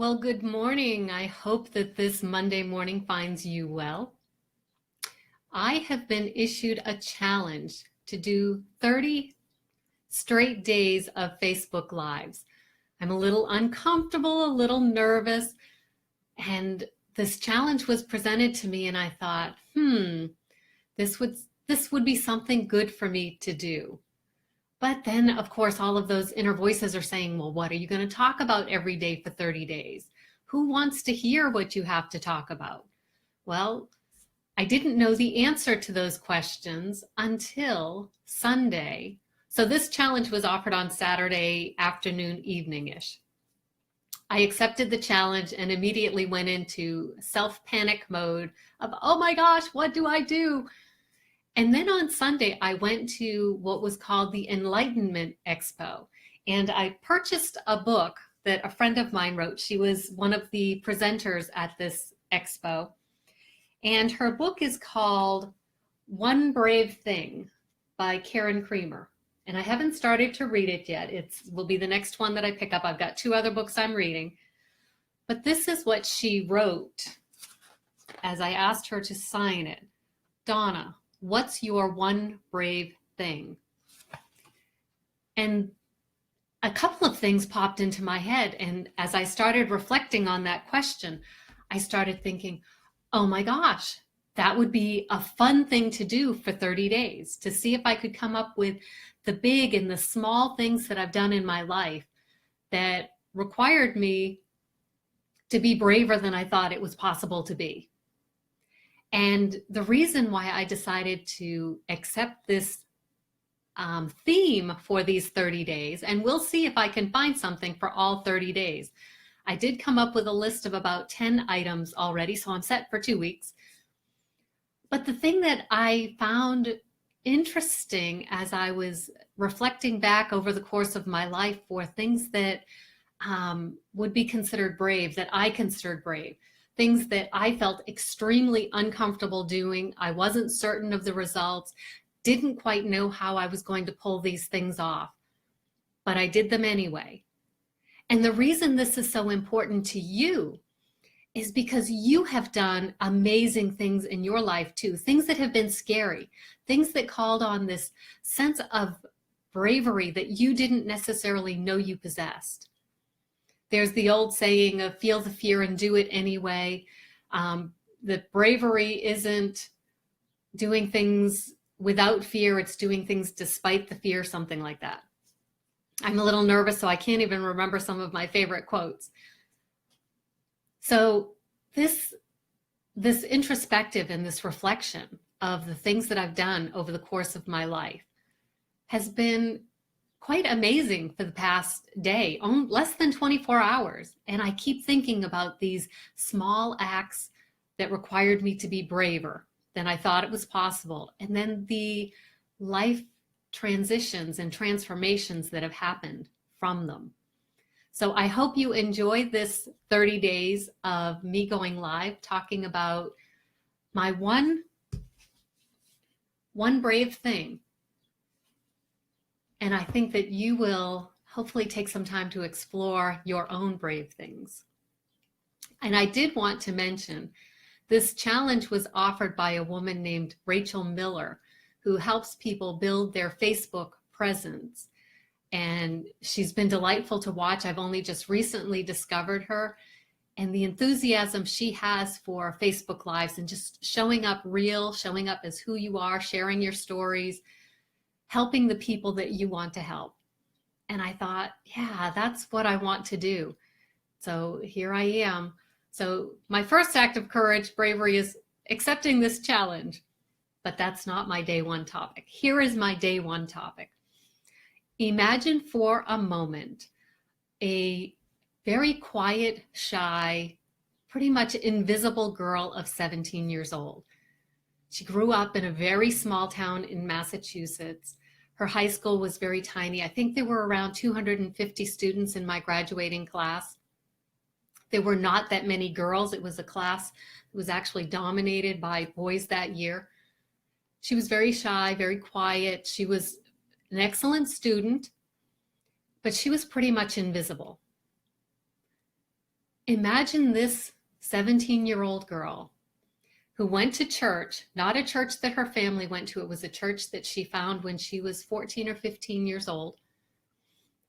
Well, good morning. I hope that this Monday morning finds you well. I have been issued a challenge to do 30 straight days of Facebook Lives. I'm a little uncomfortable, a little nervous, and this challenge was presented to me and I thought, this would this would be something good for me to do. But then, of course, all of those inner voices are saying, well, what are you going to talk about every day for 30 days? Who wants to hear what you have to talk about? Well, I didn't know the answer to those questions until Sunday. So this challenge was offered on Saturday afternoon, evening-ish. I accepted the challenge and immediately went into self-panic mode of, oh my gosh, what do I do? And then on Sunday, I went to what was called the Enlightenment Expo. And I purchased a book that a friend of mine wrote. She was one of the presenters at this expo. And her book is called One Brave Thing by Karen Creamer. And I haven't started to read it yet. It will be the next one that I pick up. I've got two other books I'm reading. But this is what she wrote as I asked her to sign it. Donna, what's your one brave thing? And a couple of things popped into my head. And as I started reflecting on that question, I started thinking, oh my gosh, that would be a fun thing to do for 30 days, to see if I could come up with the big and the small things that I've done in my life that required me to be braver than I thought it was possible to be. And the reason why I decided to accept this theme for these 30 days, and we'll see if I can find something for all 30 days. I did come up with a list of about 10 items already, so I'm set for 2 weeks. But the thing that I found interesting as I was reflecting back over the course of my life for things that would be considered brave, that I considered brave, things that I felt extremely uncomfortable doing. I wasn't certain of the results, didn't quite know how I was going to pull these things off, but I did them anyway. And the reason this is so important to you is because you have done amazing things in your life too, things that have been scary, things that called on this sense of bravery that you didn't necessarily know you possessed. There's the old saying of feel the fear and do it anyway. That bravery isn't doing things without fear, it's doing things despite the fear, something like that. I'm a little nervous, so I can't even remember some of my favorite quotes. So this introspective and this reflection of the things that I've done over the course of my life has been quite amazing for the past day, less than 24 hours. And I keep thinking about these small acts that required me to be braver than I thought it was possible. And then the life transitions and transformations that have happened from them. So I hope you enjoy this 30 days of me going live, talking about my one brave thing. And I think that you will hopefully take some time to explore your own brave things. And I did want to mention, this challenge was offered by a woman named Rachel Miller, who helps people build their Facebook presence. And she's been delightful to watch. I've only just recently discovered her, and the enthusiasm she has for Facebook Lives and just showing up real, showing up as who you are, sharing your stories, helping the people that you want to help. And I thought, yeah, that's what I want to do. So here I am. So my first act of courage, bravery, is accepting this challenge. But that's not my day one topic. Here is my day one topic. Imagine for a moment a very quiet, shy, pretty much invisible girl of 17 years old. She grew up in a very small town in Massachusetts. Her high school was very tiny. I think there were around 250 students in my graduating class. There were not that many girls. It was a class that was actually dominated by boys that year. She was very shy, very quiet. She was an excellent student, but she was pretty much invisible. Imagine this 17-year-old girl who went to church, not a church that her family went to. It was a church that she found when she was 14 or 15 years old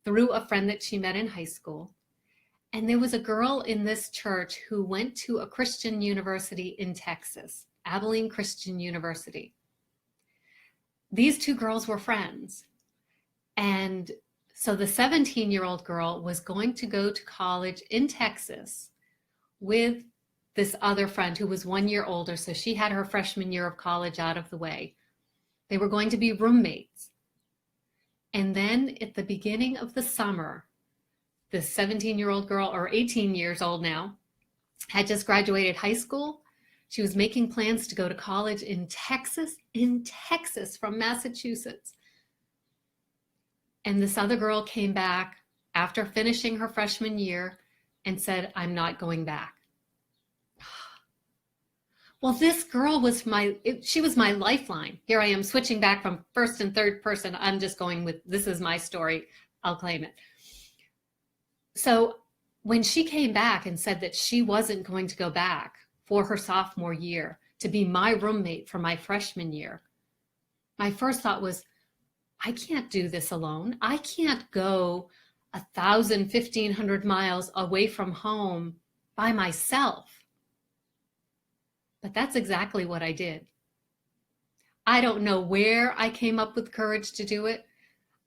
through a friend that she met in high school. And there was a girl in this church who went to a Christian university in Texas, Abilene Christian University. These two girls were friends. And so the 17-year-old girl was going to go to college in Texas with this other friend who was 1 year older. So she had her freshman year of college out of the way. They were going to be roommates. And then at the beginning of the summer, this 17-year-old girl, or 18 years old now, had just graduated high school. She was making plans to go to college in Texas from Massachusetts. And this other girl came back after finishing her freshman year and said, "I'm not going back." Well, this girl was she was my lifeline. Here I am switching back from first and third person. I'm just going with, this is my story. I'll claim it. So when she came back and said that she wasn't going to go back for her sophomore year to be my roommate for my freshman year, my first thought was, I can't do this alone. I can't go 1,000, 1,500 miles away from home by myself. But that's exactly what I did. I don't know where I came up with courage to do it.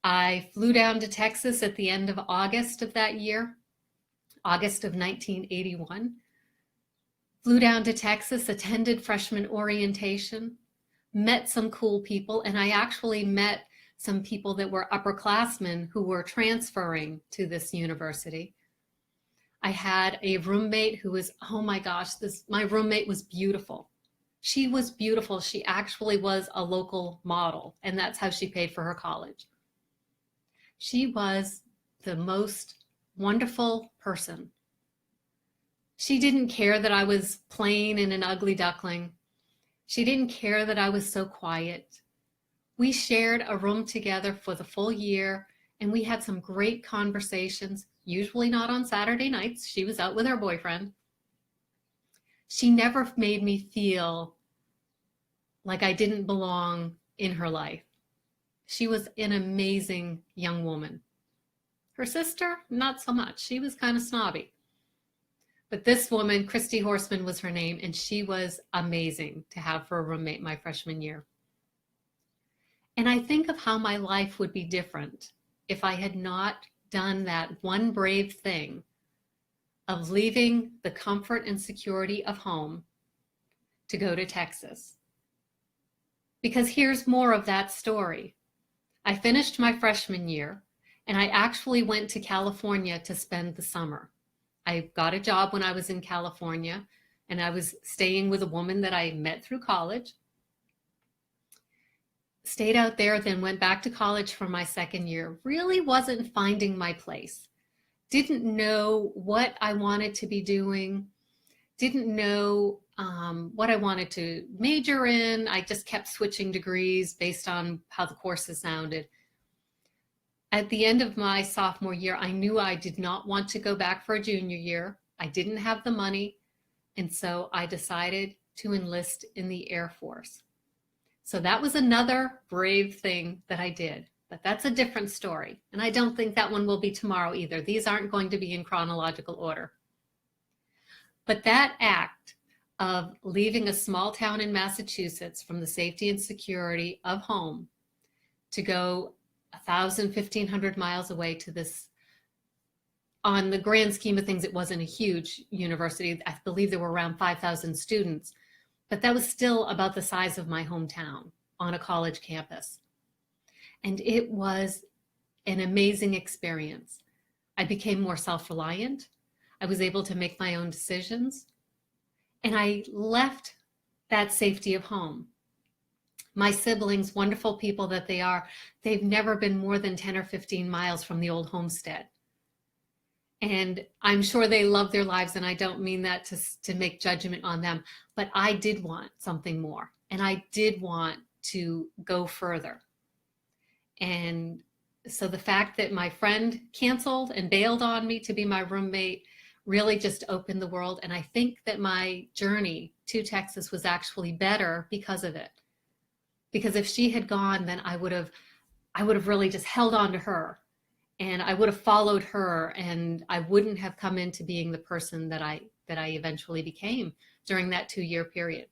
I flew down to Texas at the end of August of that year, August of 1981. Flew down to Texas, attended freshman orientation, met some cool people, and I actually met some people that were upperclassmen who were transferring to this university. I had a roommate who was, oh my gosh, my roommate was beautiful. She was beautiful. She actually was a local model, and that's how she paid for her college. She was the most wonderful person. She didn't care that I was plain and an ugly duckling. She didn't care that I was so quiet. We shared a room together for the full year, and we had some great conversations, usually not on Saturday nights. She was out with her boyfriend. She never made me feel like I didn't belong in her life. She was an amazing young woman. Her sister, not so much. She was kind of snobby. But this woman, Christy Horseman was her name, and she was amazing to have for a roommate my freshman year. And I think of how my life would be different if I had not done that one brave thing of leaving the comfort and security of home to go to Texas. Because here's more of that story. I finished my freshman year, and I actually went to California to spend the summer. I got a job when I was in California, and I was staying with a woman that I met through college. Stayed out there, then went back to college for my second year. Really wasn't finding my place. Didn't know what I wanted to be doing. Didn't know what I wanted to major in. I just kept switching degrees based on how the courses sounded. At the end of my sophomore year, I knew I did not want to go back for a junior year. I didn't have the money, and so I decided to enlist in the Air Force. So that was another brave thing that I did, but that's a different story. And I don't think that one will be tomorrow either. These aren't going to be in chronological order. But that act of leaving a small town in Massachusetts from the safety and security of home to go 1,000, 1,500 miles away to this, on the grand scheme of things, it wasn't a huge university. I believe there were around 5,000 students, but that was still about the size of my hometown on a college campus. And it was an amazing experience. I became more self-reliant. I was able to make my own decisions. And I left that safety of home. My siblings, wonderful people that they are, they've never been more than 10 or 15 miles from the old homestead. And I'm sure they love their lives, and I don't mean that to make judgment on them, but I did want something more, and I did want to go further. And so the fact that my friend canceled and bailed on me to be my roommate really just opened the world. And I think that my journey to Texas was actually better because of it. Because if she had gone, then I would have really just held on to her, and I would have followed her, and I wouldn't have come into being the person that I eventually became during that 2-year period.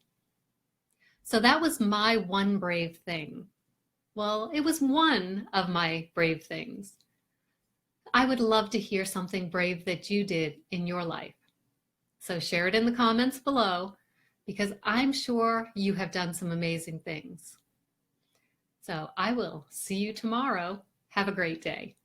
So that was my one brave thing. Well, it was one of my brave things. I would love to hear something brave that you did in your life. So share it in the comments below, because I'm sure you have done some amazing things. So I will see you tomorrow. Have a great day.